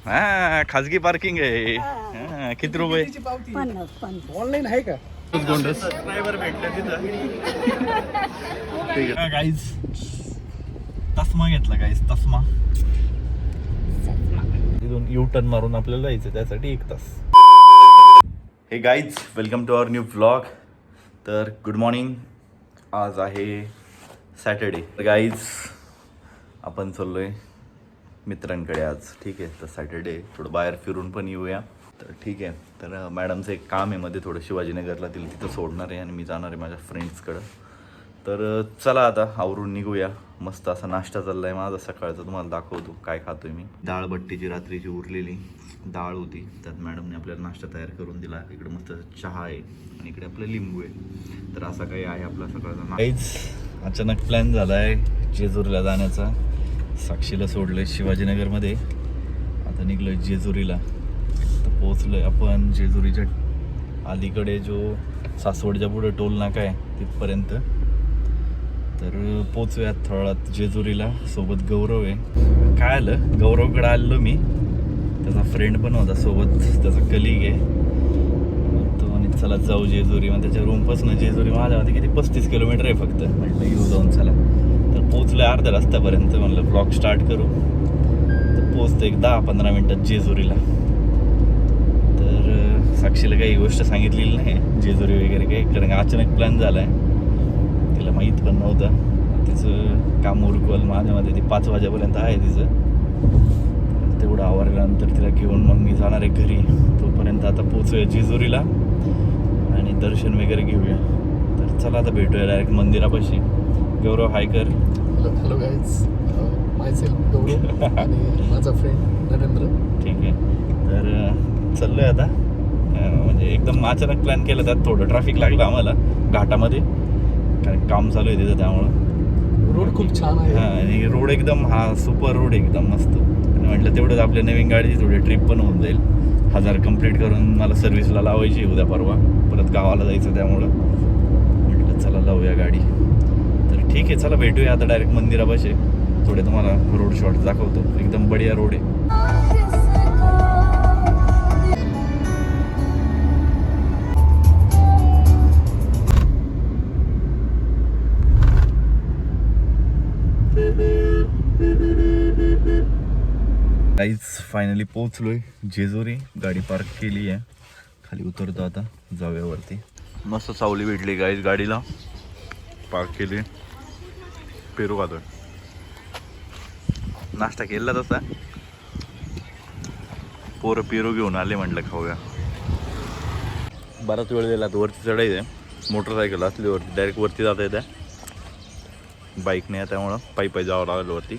हा खाजगी पार्किंग आहे. किती रुपये? 50. ऑनलाईन आहे का? सबस्क्रायबर भेटले तिथं. गाईज तस्मा घेतला गाईज तस्मा. तिथून यू टर्न मारून आपल्याला जायचं त्यासाठी 1 तास. Hey guys welcome to our new vlog. तर गुड मॉर्निंग. आज आहे सॅटर्डे. गाईज आपण चाललोय मित्रांकडे आज. ठीक आहे. तर सॅटर्डे थोडं बाहेर फिरून पण येऊया. तर ठीक आहे. तर मॅडमचं एक काम आहे मध्ये थोडं शिवाजीनगरला तिथं सोडणार आहे आणि मी जाणार आहे माझ्या फ्रेंड्सकडं. तर चला आता आवरून निघूया. मस्त असा नाश्ता चालला आहे माझा सकाळचा. तुम्हाला दाखवतो काय खातोय मी. डाळ बट्टीची रात्रीची उरलेली डाळ होती. त्यात मॅडमने आपल्याला नाश्ता तयार करून दिला. इकडे मस्त चहा आहे आणि इकडे आपलं लिंबू आहे. तर असा काही आहे आपला सकाळचा. काहीच अचानक प्लॅन झाला आहे जेजुरीला जाण्याचा. साक्षीला सोडलं शिवाजीनगरमध्ये. आता निघलो जेजुरीला. तर पोचलोय आपण जेजुरीच्या अलीकडे जो सासवडच्या पुढे टोल नाका आहे तिथपर्यंत. तर पोचूयात थोड्यात जेजुरीला. सोबत गौरव आहे. काय आलं गौरवकडे आलो मी. त्याचा फ्रेंड पण होता सोबत. त्याचा कलिग आहे तो. आणि चला जाऊ जेजुरी. मग त्याच्या रूमपासून जेजुरी माझ्यामध्ये किती 35 किलोमीटर आहे फक्त. म्हटलं येऊ जाऊन चला. तर पोचलोय अर्ध्या रस्त्यापर्यंत. म्हणलं ब्लॉग स्टार्ट करू. तर पोचतो एक 10-15 मिनटात जेजुरीला. तर साक्षीला काही गोष्ट सांगितलेली नाही जेजुरी वगैरे काही. कारण अचानक प्लॅन झाला आहे. तिला माहीत पण नव्हतं. तिचं काम उरकवलं माझ्यामध्ये. ती 5 वाजेपर्यंत आहे तिचं. तेवढं आवरल्यानंतर तिला घेऊन मग मी जाणार आहे घरी. तोपर्यंत आता पोचूया जेजुरीला आणि दर्शन वगैरे घेऊया. तर चला आता भेटूया डायरेक्ट मंदिरापाशी. गौरव हाय कर. हॅलो गाईज, माय सेल्फ गौरव आणि माझा फ्रेंड नरेंद्र. ठीक आहे. तर चाललोय आता. म्हणजे एकदम अचानक प्लॅन केलं. त्यात थोडं ट्रॅफिक लागलं आम्हाला घाटामध्ये. कारण काम चालू आहे तिथं त्यामुळं. रोड खूप छान आहे. हां आणि रोड एकदम सुपर रोड एकदम मस्त. आणि म्हटलं तेवढंच आपल्या नवीन गाडीची थोडी ट्रिप पण होऊन जाईल. 1000 कंप्लीट करून मला सर्व्हिसला लावायची उद्या परवा. परत गावाला जायचं त्यामुळं म्हटलं चला लावूया गाडी. तर ठीक आहे चला भेटूया आता डायरेक्ट मंदिरापाशी. थोडे तुम्हाला रोड शॉट दाखवतो. एकदम बढिया रोड आहे. गाईज फायनली पोचलोय जेजुरी. गाडी पार्क केली आहे. खाली उतरतो आता. जाऊया वरती. मस्त सावली भेटली गाईज गाडीला. पार्क केली. पेरू खातोय. नाश्ता केला तसा. पोरं पेरू घेऊन आले म्हटलं खाऊया. बराच वेळ दिला. वरती चढायचं. मोटरसायकल असली वरती डायरेक्ट वरती जाता येत्या. बाईक नाही त्यामुळं पायी जावं लागलं वरती.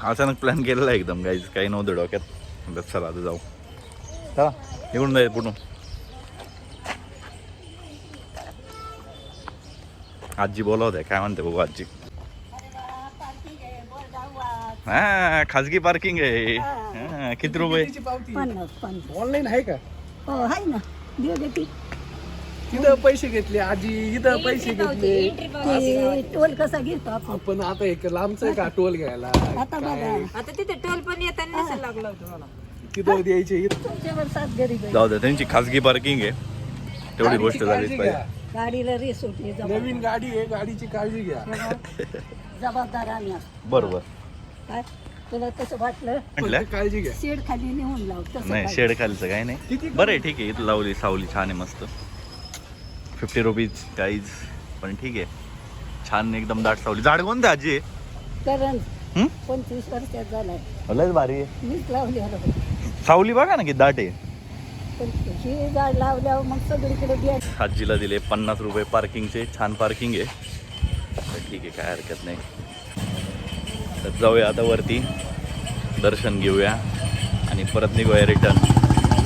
अचानक प्लॅन केलेला एकदम गाईज. काही नव्हतं डोक्यात. बस चला आता जाऊ. चला निघून जाईल पुढून. आजी बोलावते काय म्हणते बघू आजी. हा खाजगी पार्किंग आहे. हा किती रुपये? 50. ऑनलाईन आहे का? हो आहे ना. देऊ. तिथं पैसे घेतले आजी. इथं पैसे घेतले. ते टोल कसा घेतो आपण. आपण आता एक लांबचं आहे का टोल घ्यायला? आता बघा आता तिथे टोल पण येताना नसेल लागलं होतं मला. तिथं द्यायचे. तुमच्यावर 7 गरीब आहे. जाऊ दे. त्यांची खाजगी पार्किंग आहे. तेवढी गोष्ट झालीच पाहिजे. गाडीला रेस होती. नवीन गाडी आहे. गाडीची काळजी घ्या. जबाबदार आम्ही असतो. बरोबर. काय तुला तसं वाटलं म्हटलं काळजी घ्या. शेड खाली नेऊन लाव. तसं नाही काय. शेड खालीचं काही नाही. बरं आहे ठीक आहे. इथं लावली सावली छान आहे मस्त. 50 रुपीज गाईज. पण ठीक आहे छान एकदम दाट सावली. झाड कोणतं आजी आहे? करण 25 25 वर्षात झालाय. लयच भारी आहे. मीच लावली होतं. सावली बघा ना किती दाट आहे. पण ही झाड लावल्यावर मग सगळीकडे द्यायचं. आजीला दिले 50 रुपये पार्किंगचे. छान पार्किंग आहे. तर ठीक आहे काय हरकत नाही. तर जाऊया आता वरती. दर्शन घेऊया आणि परत निघूया रिटर्न.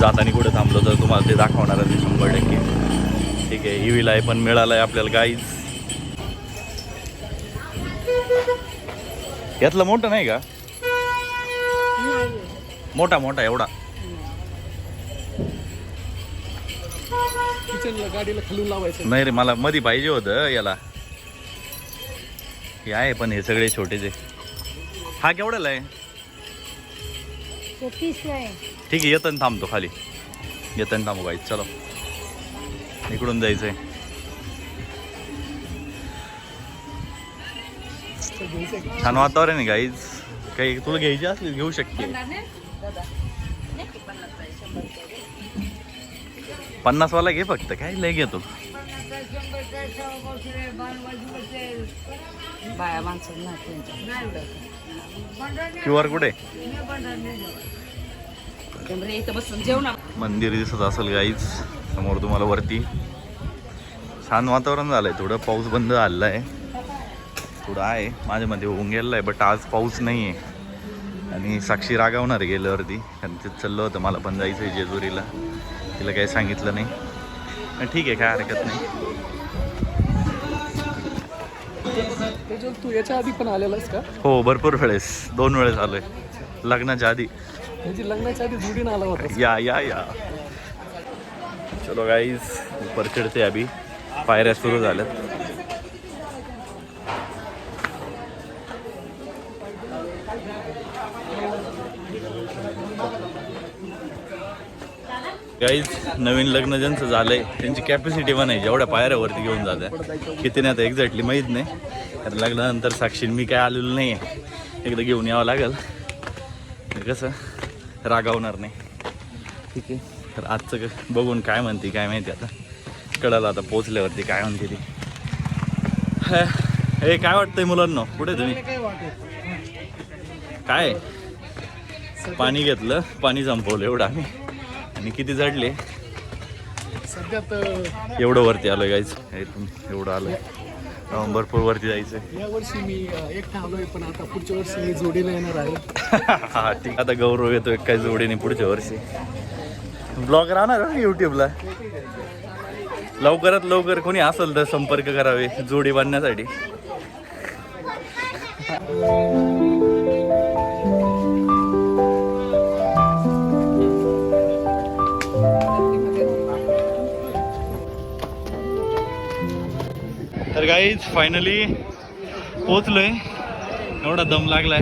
जाताना कुठं थांबलो तर तुम्हाला ते दाखवणार आहे 100%. ठीक आहे. EV लाय पण मिळालाय आपल्याला गाईज. यातलं मोठं नाही का? मोठा एवढा. किचनला गाडीला खालून लावायचं. नाही रे मला मध्ये पाहिजे होतं याला. हे आहे पण हे सगळे छोटेचे. हा केवढ्याला आहे? तो 30 आहे. ठीक आहे, येतं थांबतो खाली, येतं थांबू गाईज. चलो इकडून जायचंय. छान वातावरण आहे गाईज. काही तुला घ्यायची असली घेऊ शकते. 50 वाला घे फक्त, काय लय घेतो. बाया माणसं QR कुठे? इथं बसून जेवण मंदिर दिसत असेल गाईज समोर तुम्हाला वरती. छान वातावरण झालंय. थोडं पाऊस बंद झालेला आहे, थोडं आहे माझ्या मध्ये होऊन गेलेला आहे, बट आज पाऊस नाही आहे. आणि साक्षी रागावणार आहे गेल्यावरती, कारण ते चाललं होतं मला पण जायचं आहे जेजुरीला. तिला काही सांगितलं नाही. ठीक आहे, काय हरकत नाही. तू याच्या आधी पण आलेलास का? हो, भरपूर वेळेस, 2 वेळेस आलोय लग्नाच्या आधी. म्हणजे लग्नाच्या आधी जोडीनं आला होता. या चलो गाईज, ऊपर चढते अभी. पायऱ्या सुरू झाल्यात. गाईज नवीन लग्न ज्यांचं झालंय त्यांची कॅपॅसिटी पण आहे जेवढ्या पायऱ्यावरती घेऊन जात्या. किती नाही आता एक्झॅक्टली माहीत नाही, कारण लग्नानंतर साक्षी मी काय आलेलो नाही आहे. एकदा घेऊन यावं लागेल, कसं रागावणार नाही. ठीक आहे, तर आजचं बघून काय म्हणते काय माहिती, आता कळालं आता पोचल्यावरती काय म्हणते ती. हे काय वाटतंय मुलांना, कुठे तुम्ही? काय पाणी घेतलं, पाणी संपवलं एवढं आम्ही. आणि किती जडले सध्या तर एवढं वरती आलोय गाईज. इथून एवढं आलोय, भरपूर वरती जायचंय. या वर्षी मी एकटा आलोय, पण आता पुढच्या वर्षी मी जोडीला येणार आहे. हा ठीक. आता गौरव येतोय काय जोडीने पुढच्या वर्षी. ब्लॉग राहणार यूट्यूबला. लवकरात लवकर कोणी असेल तर संपर्क करावे जोडी बांधण्यासाठी. तर गाईज फायनली पोचलोय. एवढा दम लागलाय,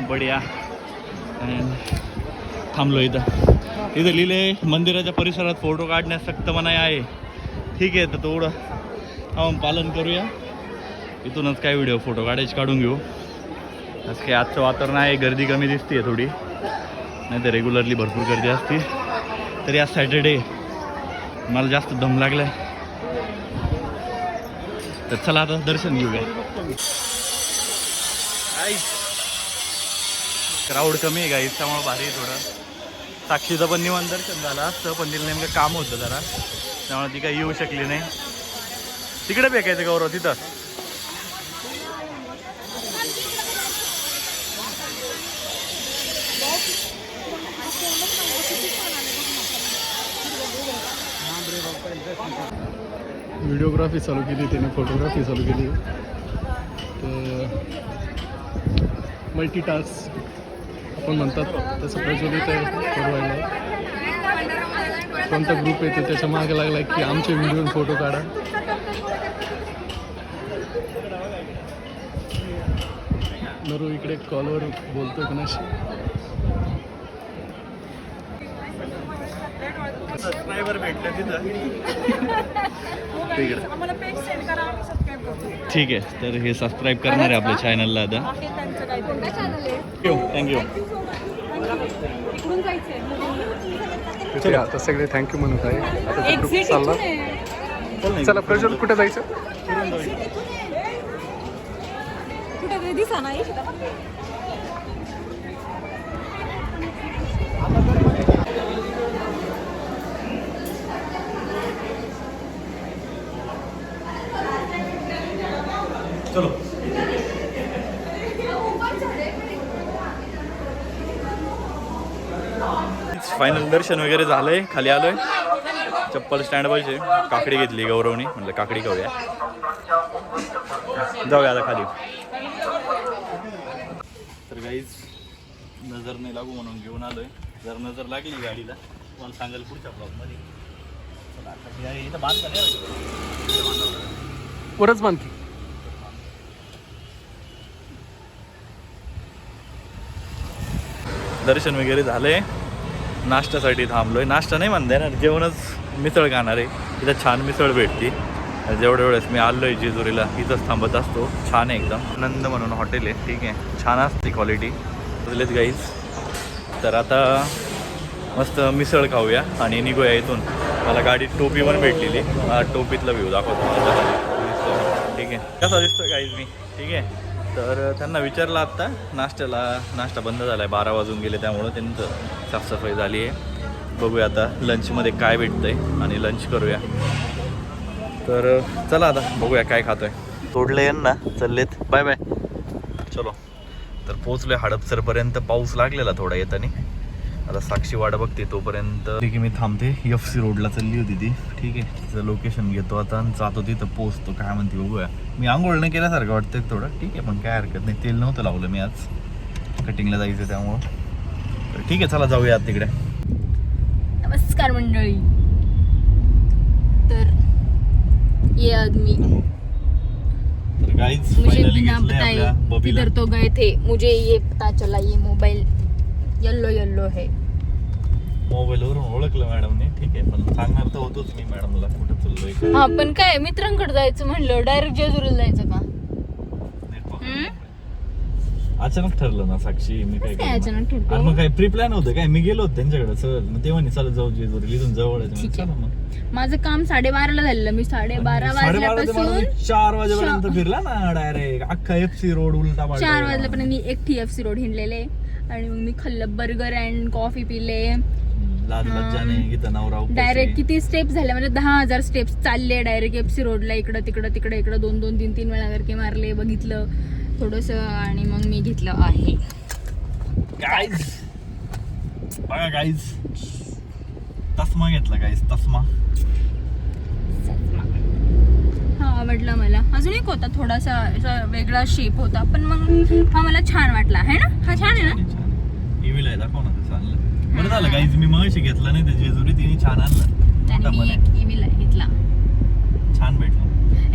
बढिया. थांबलो इथं लिहिले मंदिराच्या परिसरात फोटो काढण्यास सक्त मनाई आहे. ठीक आहे, तर तेवढं आपण पालन करूया. इथूनच काय व्हिडिओ फोटो काढायचे काढून घेऊ. आज काही आजचं वातावरण आहे, गर्दी कमी दिसते थोडी, नाही तर रेग्युलरली भरपूर गर्दी असते. तरी आज सॅटर्डे मला जास्त दम लागलाय, तर चला आता दर्शन घेऊया. क्राऊड कमी आहे गाईज, त्यामुळे भारी थोडं. साक्षीचं पण निवांत दर्शन झालं असतं, पण तिला नेमकं काम होतं जरा, त्यामुळे ती काही येऊ शकली नाही. तिकडे फेकायचं गौरव तिथं. व्हिडिओग्राफी चालू केली त्याने, फोटोग्राफी चालू केली. तर मल्टीटास्क आपण म्हणतात तसं प्रज्वलित करवायला. कोणता ग्रुप आहे तो त्याच्या मागे लागला की आमचे व्हिडिओ फोटो काढा. नरू इकडे कॉलवर बोलतो कोणाशी. सबस्क्रायबर भेटलं तिथं. ठीक आहे, तर हे सबस्क्राईब करणार आहे आपल्या चॅनलला आता. थँक्यू. आता सगळे थँक्यू म्हणत आहे. आता तो ग्रुप चालला. चला प्रज्वल, कुठे जायचं? कुठे दिसा नाही. चलो. फायनल दर्शन वगैरे झालंय, खाली आलोय. चप्पल स्टँड पाहिजे. काकडी घेतली गौरवनी, म्हटलं काकडी खाऊया. जाऊया आता खाली. तर गाईज नजर नाही लागू म्हणून घेऊन आलोय. जर नजर लागली गाडीला तुम्हाला सांगाल पुढच्या ब्लॉगमध्ये. इथं बांधता नाही वरच बांधते. दर्शन वगैरे झालंय. नाश्त्यासाठी थांबलोय. नाश्ता नाही म्हणता येणार, जेवणच मिसळ खाणार आहे. इथं छान मिसळ भेटते. जेवढ्या वेळेस मी आलोय जेजुरीला इथंच थांबत असतो. छान आहे एकदम. आनंद म्हणून हॉटेल आहे, ठीक आहे, छान असते क्वालिटी. बसलेत गाईज. तर आता मस्त मिसळ खाऊया आणि निघूया इथून. मला गाडीत टोपी पण भेटलेली, टोपीतला व्ह्यू दाखवतो मला, ठीक आहे. कसा दिसतो गाईज मी, ठीक आहे. तर त्यांना विचारलं आत्ता नाश्ता बंद झाला आहे, 12 वाजून गेले, त्यामुळं त्यांचं साफसफाई झाली आहे. बघूया आता लंचमध्ये काय भेटतं आहे आणि लंच करूया. तर चला आता बघूया काय खातोय. तोडले यांना, चाललेत, बाय बाय, चलो. तर पोचलोय हडपसरपर्यंत. पाऊस लागलेला थोडा येताना. आता साक्षी वाट बघते तोपर्यंत की मी थांबते. FC रोडला चालली होती ती, ठीक आहे. तिचं लोकेशन घेतो आता आणि जातो तिथं पोचतो. काय म्हणते बघूया. मी आंघोळ नाही केल्यासारखं वाटतं थोडं, ठीक आहे, पण काय हरकत नाही. तेल नव्हतं लावलं मी आज, कटिंगला जायचं त्यामुळं. तर ठीक आहे, चला जाऊया तिकडे. नमस्कार मंडळी. तर ये आदमी तर गाईज मुझे फायनली बिना घेतलंय बताए आपल्या बबीला. किधर तो गए थे, मुझे ये पता चला ये मोबाइल येल्लो है. मोबाईलवरून ओळखलं मॅडमने, ठीक आहे, पण सांगणार तर होतोच मी मॅडमला कुठं चाललोय. हा पण काय मित्रांकडे जायचं म्हणलं डायरेक्ट जेजुरीला जायचं का? अचानक ठरलं ना साक्षी. मी काय काय करणार? अचानक ठरलं? अरे मग काय प्री प्लॅन होतं काय? मी गेलो होतो त्यांच्याकडे सहज, मग ते म्हणे चला जाऊ जेजुरी, इथून जवळ आहे. ठीक आहे. चला मग. माझं काम 12:30ला झालेलं. मी 12:30 वाजल्यापासून 4 वाजेपर्यंत फिरला ना डायरेक्ट अख्खा FC रोड उलटा पालटा. 4 वाजल्यापर्यंत मी एकटी FC रोड हिंडलेले आणि मग मी खाल्लं बर्गर अँड कॉफी पिले. लाज लज्जाने इथं नवरा उपवास आहे. डायरेक्ट किती स्टेप्स झाले म्हणजे 10,000 स्टेप्स चालले डायरेक्ट FC रोडला. इकडं तिकडं 2-3 वेळा करके मारले, बघितलं थोडस आणि मग मी घेतलं आहे. गाईज बघा गाईज, तस्मा घेतला गाईज, तस्मा. हा आवडला मला. अजून एक होता थोडासा असा वेगळा शेप होता, पण मग हा मला छान वाटला आहे ना. हा छान आहे ना. टीव्हीला आहे, दाखव ना कसं आणलं. बरं झालं गाईज मी मगाशी घेतला नाही, ते जेजुरी तिने छान आणलं. आणि मी एक इव्हीला घेतला, छान भेटलं.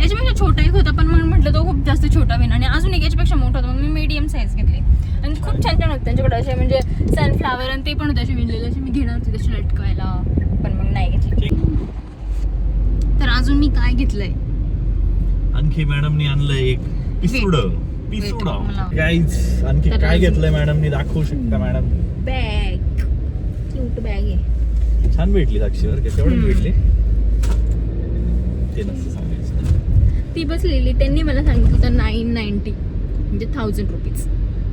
याच्यापेक्षा छोटा एक होता पण मग म्हटलं तो खूप जास्त छोटा होईल आणि अजून एक याच्यापेक्षा मोठा होता, मग मी मीडियम साईज घेतली. आणि खूप छान होते त्यांच्याकडे असे म्हणजे सनफ्लावर आणि ते पण होते असे विणलेले. असे मी घेणार होते तसे लटकवायला, पण मग नाही घेतले. तर अजून मी काय घेतलंय, आणखी मॅडमनी आणलंय एक पिसुड. मला- गाईज आणखी तर काय अजून- घेतलंय मॅडमनी, दाखवू शकता मॅडम. बॅग, क्यूट बॅग आहे. छान भेटली साक्षीवर, केवढी भेटली ते नसतं सांगायचं. ती बसलेली, त्यांनी मला सांगितलं होतं 990 म्हणजे 1000 रुपीज,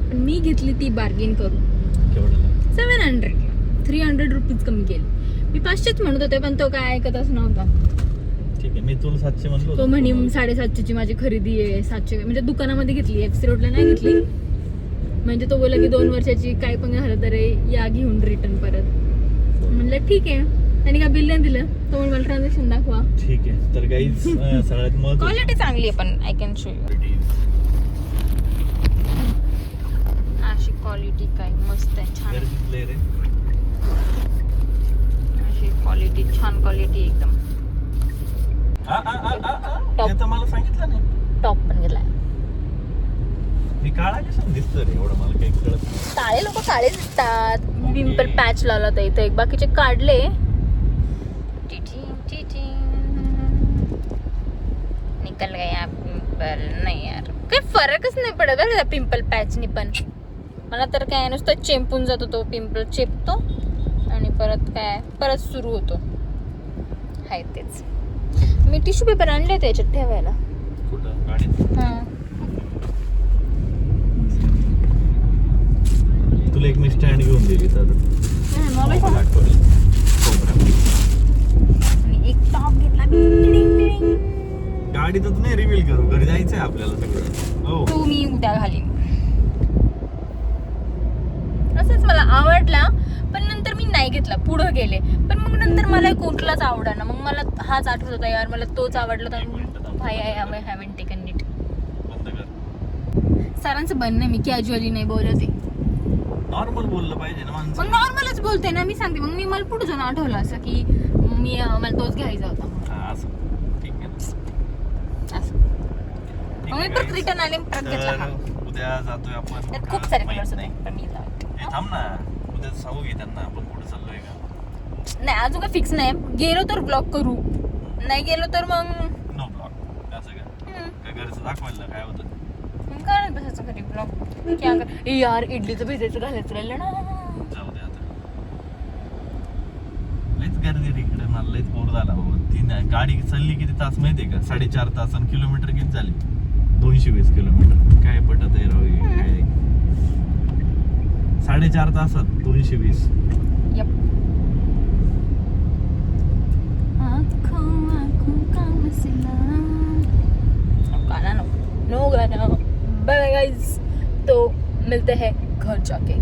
पण मी घेतली ती बार्गेन करून केवढं 700, 300 रुपीज कमी केली. मी 500च म्हणत होते पण तो काय ऐकतच नव्हता. ठीक आहे, मी तुला 700 म्हणलो. तो म्हणे 750ची माझी खरेदी आहे, 700 म्हणजे दुकानामध्ये घेतली, FC रोडला नाही घेतली. म्हणजे तो बोला की 2 वर्षाची काय पण झालं तर या घेऊन रिटर्न परत. म्हणलं ठीक आहे. त्यांनी काय बिल नाही दिलं, तो मला ट्रान्झॅक्शन दाखवा. ठीक आहे. तर गाईज सगळ्यात महत्त्वाचं क्वालिटी चांगली आहे, पण आय कॅन शो यू. अशी क्वालिटी काय मस्त आहे, छान गरजेचं रे. अशी क्वालिटी, छान क्वालिटी एकदम. हे तर मला सांगितलं नाही. टॉप पण गेलाय. मी काळा कशाने दिसतो रे एवढं, मला काही कळत नाही. काळे लोक काळे दिसतात. पिंपल पॅच लावला तर इथे एक, बाकीचे काढले. निकल गया पिंपल. नाही यार काही फरकच नाही पडत बरं पिंपल पॅचनी. पण मला तर काय नुसतं चेंपून जातो, तो पिंपल चेपतो आणि परत सुरू होतो. हाय तेच. मी टिश्यू पेपर आणले होते याच्यात ठेवायला. कुठं गाडीत? हा तुला एक मी स्टँड घेऊन दिली तर मोबाईल आणि एक टॉप घेतला. गाडीतच नाही रिव्हील करू, घरी जायचंय आपल्याला सगळं. हो तो मी उद्या घालीन. असंच मला आवडला पण नंतर मी नाही घेतला, पुढं गेले. पण मग नंतर मला कुठलाच आवडा ना, मग मला हाच आठवत होता यार, मला तोच आवडला तर भाई आय हॅवंट टेकन इट. बंद कर. सरांचं बनणं मी कॅज्युअली नाही बोलत आहे. नॉर्मल बोललं पाहिजे ना माणसं. मग नॉर्मलच बोलते ना मी, सांगते. मग मी मला पुढे जाऊन आठवलं असं की मला तोच घ्यायचा होता. हा, असं ठीक आहे. असं ठीक मग मी आहे, परत guys. रिटर्न आले, परत घेतला. हा तर उद्या जातोय आपण. त्यात खूप का? सारे माहित कलर्स नाही. होते पण मी लावले. हे थांब ना, सांगू की त्यांना आपण कुठे चाललोय का? नाही अजून काय फिक्स नाही. गेलो तर ब्लॉग करू, नाही गेलो तर मग नो ब्लॉग. असं काय घरचं दाखवायला काय होतं? मग काय नाही बसायचं घरी ब्लॉग. क्या कर यार, इडलीचं भिजायचं घालायचं राहिलं ना. जाऊ दे आता. लयच गर्दी रे इकडे, मला लयच बोर झाला बाबा. ती गाडी चालली किती तास माहितीये का? 4.5 तास. आणि किलोमीटर किती झाली? 220 किलोमीटर. काय पटत आहे राव हे? काय 4.5 तासात 220. यप. गाना नो गाना. बाय गाइस, तो मिलते हैं घर जाके.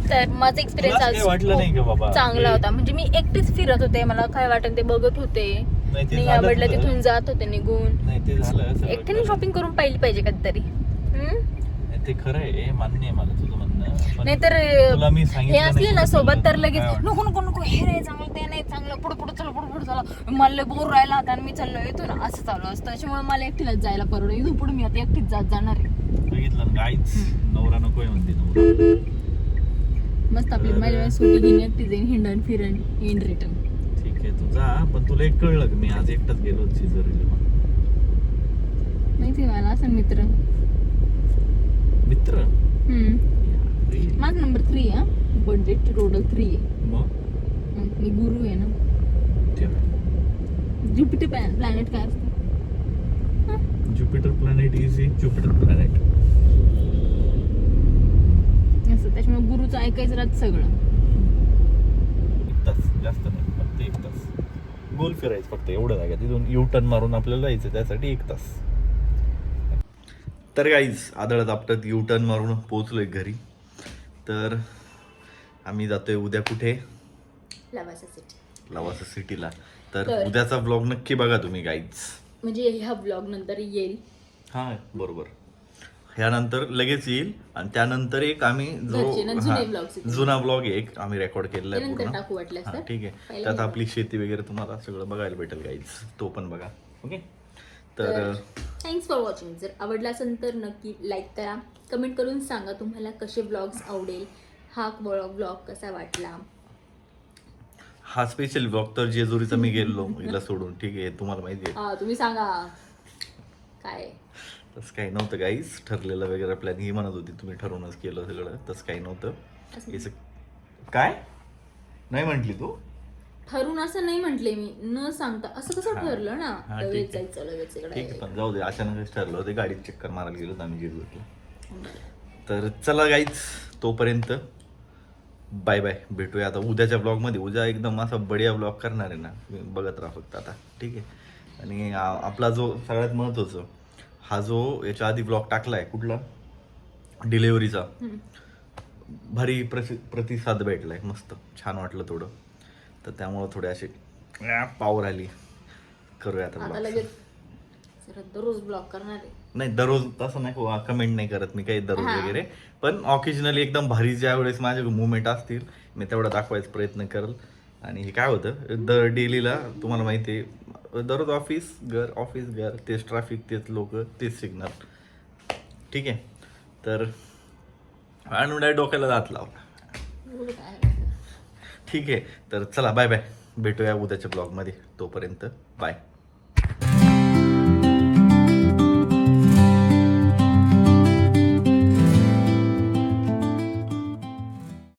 तर माझा एक्सपिरियन्स तुला आज काही वाटलं नाही का बाबा? खूप चांगला हे- होता. म्हणजे मी एकटीच फिरत होते, मला काय वाटत ते बघत होते, नाही, ते नाही झालं आवडलं तुझं. तिथून जात होते निघून. नाही ते झालं सगळं. एकट्याने शॉपिंग करून पाहिजे कधीतरी. नाही, ते खरं आहे, मान्य आहे मला तुझं म्हणणं. पण नाहीतर तुला मी हे सांगितलं असले नाही ना का सोबत तुला तर लगेच काय वाटतं? नको नको नको, हे नाही चांगलं, ते नाही चांगलं, पुढे पुढे चला, पुढे पुढे चला, मला बोर राहिला आता आणि मी चाललो येतो ना, असं चालू असतं. त्याच्यामुळे मला एकटीलाच जायला परवडलं. इथून पुढे मी आता एकटीच जाणार आहे. बघितलं ना गाईच, नवरा नकोय म्हणते नवरा. मस्त आपली माझ्या सुटी घेऊन एकटी जाईन, हिंडन फिरन, इन रिटर्न. ठीक आहे तू जा, पण तुला एक कळलं का मी आज एकटाच गेलो शेजारीला? माहिती मला असं मित्र. मित्र माझा नंबर 3 आहे, बर्थडे टोटल 3 आहे. मग मी गुरु आहे ना. ते ज्युपिटर प्लॅनेट काय असतं? Jupiter planet is Jupiter planet. असं त्याच्यामुळे गुरुचं ऐकायचं राहत सगळं. 1 तास जास्त नाही, फक्त 1 तास गोल फिरायचं फक्त एवढं जागा. तिथून यू टर्न मारून आपल्याला जायचं, त्यासाठी 1 तास. तर गाईज आदळत आपटत यू टर्न मारून पोहोचलोय घरी. तर आम्ही जातोय उद्या कुठे? लवासा सिटीला. तर उद्याचा ब्लॉग नक्की बघा तुम्ही गाईज. म्हणजे ह्या ब्लॉग नंतर येईल. हा बरोबर, ह्यानंतर लगेच येईल. आणि त्यानंतर एक आम्ही घरचे ना जुने vlogs येतील. जुना ब्लॉग एक आम्ही रेकॉर्ड केलेला आहे नंतर पूर्ण. टाकू वाटल्यास हा तर. ठीक आहे, पहिला त्यात vlog. आपली शेती वगैरे तुम्हाला सगळं बघायला भेटेल गाईज, तो पण बघा. ओके, तर थँक्स फॉर वॉचिंग. जर आवडला असेल तर नक्की लाईक करा, कमेंट करून सांगा तुम्हाला कसे ब्लॉग्स आवडेल, हा ब्लॉग कसा वाटला. हा स्पेशल ब्लॉग तर जेजुरीचा मी गेलो हिला सोडून. ठीक आहे, तुम्हाला माहिती आहे. हा तुम्ही सांगा काय. तसं काही नव्हतं गाईज, ठरलेलं वगैरे प्लॅन. ही म्हणत होती तुम्ही ठरवूनच केलं सगळं, तसं काही नव्हतं. याचं काय नाही म्हटली तू? ठरून असं नाही म्हटले मी, न सांगता असं कसं ठरलं ना. हा, लगेच ठीक आहे. जायचं लगेच ठीक आहे, इकडे. पण जाऊ दे, अचानकच ठरलं होतं. गाडीत चक्कर मारायला गेलो आम्ही जेजुरीला. तर चला गाईज, तोपर्यंत बाय बाय. भेटूया आता उद्याच्या ब्लॉगमध्ये. उद्या एकदम असा बढिया ब्लॉग करणार आहे ना, तुम्ही बघत राहा फक्त आता. ठीक आहे. आणि आपला जो सगळ्यात महत्त्वाचं, हा जो याच्या आधी ब्लॉग टाकला आहे कुठला, डिलेवरीचा, भारी प्रतिसाद भेटलाय. मस्त छान वाटलं थोडं. तर त्यामुळं थोडे असे पावर आली. करूया आता आता ब्लॉग. लगेच जरा दररोज ब्लॉग करणार आहे. नाही दररोज तसं नाही, कमेंट नाही करत मी काही दररोज हा. वगैरे. पण ऑकेजनली एकदम भारी ज्या वेळेस माझे मुवमेंट असतील मी तेवढा दाखवायचा प्रयत्न करेल. आणि हे काय होतं, दर डेलीला तुम्हाला माहिती आहे, दररोज ऑफिस घर, तेच ट्रॅफिक, तेच लोक, तेच सिग्नल. ठीक आहे, तर आणि डोक्याला दात लावला. ठीक आहे, तर चला बाय बाय. भेटूया उद्याच्या ब्लॉगमध्ये. तोपर्यंत बाय.